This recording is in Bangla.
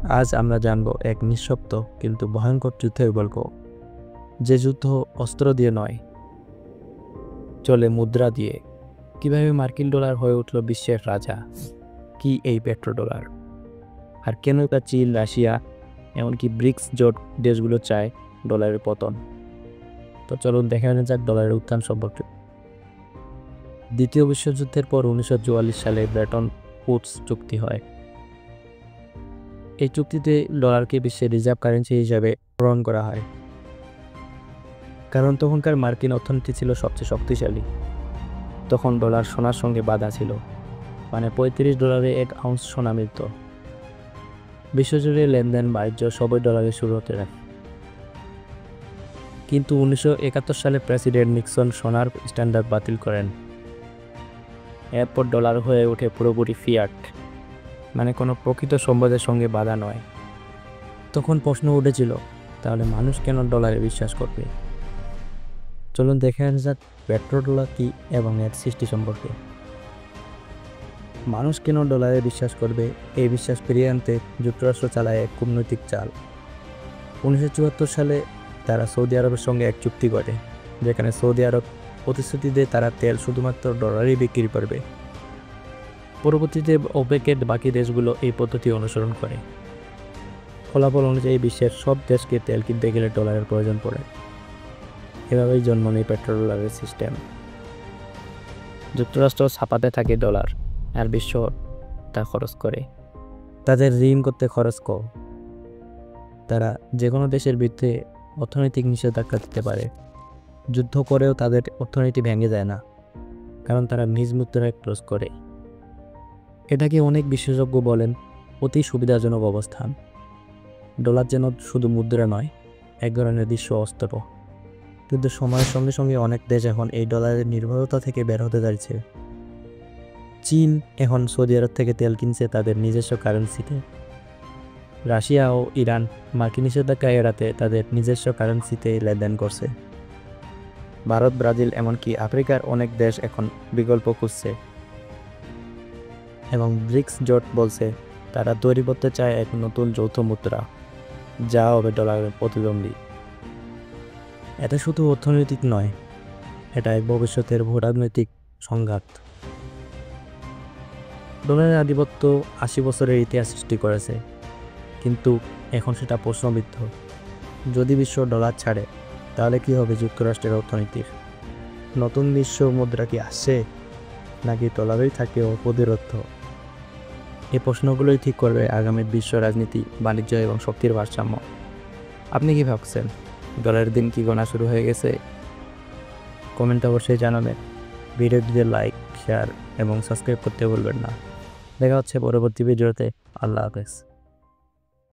আজ আমরা জানব এক নিঃশব্দ কিন্তু ভয়ঙ্কর যুদ্ধের গল্প, যে যুদ্ধ অস্ত্র দিয়ে নয়, চলে মুদ্রা দিয়ে। কিভাবে মার্কিন ডলার হয়ে উঠল বিশ্বের রাজা, কি এই পেট্রোডলার, আর কেন তা চীন, রাশিয়া, এমনকি ব্রিক্স জোট দেশগুলো চায় ডলারের পতন। তো চলুন দেখে নেওয়া যাক ডলারের উত্থান সম্পর্কে। দ্বিতীয় বিশ্বযুদ্ধের পর 1944 সালে ব্রেটন উডস চুক্তি হয়। এই চুক্তিতে ডলারকে বিশ্বের রিজার্ভ কারেন্সি হিসাবে গ্রহণ করা হয়, কারণ তখনকার মার্কিন অর্থনীতি ছিল সবচেয়ে শক্তিশালী। তখন ডলার সোনার সঙ্গে বাঁধা ছিল, মানে $35 1 আউন্স সোনা মিলত। বিশ্বজুড়ে লেনদেন, বাণিজ্য সবই ডলারে শুরু হতে থাকে। কিন্তু 1971 সালে প্রেসিডেন্ট নিক্সন সোনার স্ট্যান্ডার্ড বাতিল করেন। এরপর ডলার হয়ে ওঠে পুরোপুরি ফিয়াট, মানে কোনো প্রকৃত সম্পদের সঙ্গে বাধা নয়। তখন প্রশ্ন উঠেছিল, তাহলে মানুষ কেন ডলারে বিশ্বাস করবে? চলুন দেখে আসা যাক পেট্রোডলার কি এবং এর সৃষ্টি সম্পর্কে। মানুষ কেন ডলারে বিশ্বাস করবে? এই বিশ্বাস ফিরিয়ে আনতে যুক্তরাষ্ট্র চালায় এক কূটনৈতিক চাল। 1974 সালে তারা সৌদি আরবের সঙ্গে এক চুক্তি করে, যেখানে সৌদি আরব প্রতিশ্রুতি দেয় তারা তেল শুধুমাত্র ডলারেই বিক্রি করবে। পরবর্তীতে ওপেকের বাকি দেশগুলো এই পদ্ধতি অনুসরণ করে। ফলাফল অনুযায়ী বিশ্বের সব দেশকে তেল কিনতে গেলে ডলারের প্রয়োজন পড়ে। এভাবেই জন্ম নেয় পেট্রোডলারের সিস্টেম। যুক্তরাষ্ট্র ছাপাতে থাকে ডলার, আর বিশ্ব তা খরচ করে। তাদের ঋণ করতে খরচ কম। তারা যে কোনো দেশের বিরুদ্ধে অর্থনৈতিক নিষেধাজ্ঞা দিতে পারে। যুদ্ধ করেও তাদের অর্থনীতি ভেঙে যায় না, কারণ তারা নিজ মুদ্রায় ক্লোজ করে। এটাকে অনেক বিশেষজ্ঞ বলেন অতি সুবিধাজনক অবস্থান। ডলার যেন শুধু মুদ্রা নয়, এক ধরনের দৃশ্য অস্ত্র। কিন্তু সময়ের সঙ্গে সঙ্গে অনেক দেশ এখন এই ডলারের নির্ভরতা থেকে বের হতে যাচ্ছে। চীন এখন সৌদি আরব থেকে তেল কিনছে তাদের নিজস্ব কারেন্সিতে। রাশিয়া ও ইরান মার্কিন নিষেধাজ্ঞা এড়াতে তাদের নিজস্ব কারেন্সিতে লেনদেন করছে। ভারত, ব্রাজিল, এমনকি আফ্রিকার অনেক দেশ এখন বিকল্প খুঁজছে। এবং ব্রিক্স জোট বলছে তারা তৈরি করতে চায় এক নতুন যৌথ মুদ্রা, যা হবে ডলারের প্রতিদ্বন্দ্বী। এটা শুধু অর্থনৈতিক নয়, এটা এক ভবিষ্যতের ভূরাজনৈতিক সংঘাত। ডলারের আধিপত্য 80 বছরের ইতিহাস সৃষ্টি করেছে, কিন্তু এখন সেটা প্রশ্নবিদ্ধ। যদি বিশ্ব ডলার ছাড়ে, তাহলে কি হবে যুক্তরাষ্ট্রের অর্থনীতির? নতুন বিশ্ব মুদ্রা কি আসছে, নাকি ডলারেই থাকে অপ্রতিরোধ্য? এই প্রশ্নগুলোই ঠিক করবে আগামী বিশ্ব রাজনীতি, বাণিজ্য এবং শক্তির ভারসাম্য। আপনি কি ভাবছেন, ডলারের দিন কি গোনা শুরু হয়ে গেছে? কমেন্ট অবশ্যই জানাবেন। ভিডিওটিতে লাইক, শেয়ার এবং সাবস্ক্রাইব করতে ভুলবেন না। দেখা হচ্ছে পরবর্তী ভিডিওতে। আল্লাহ হাফেজ।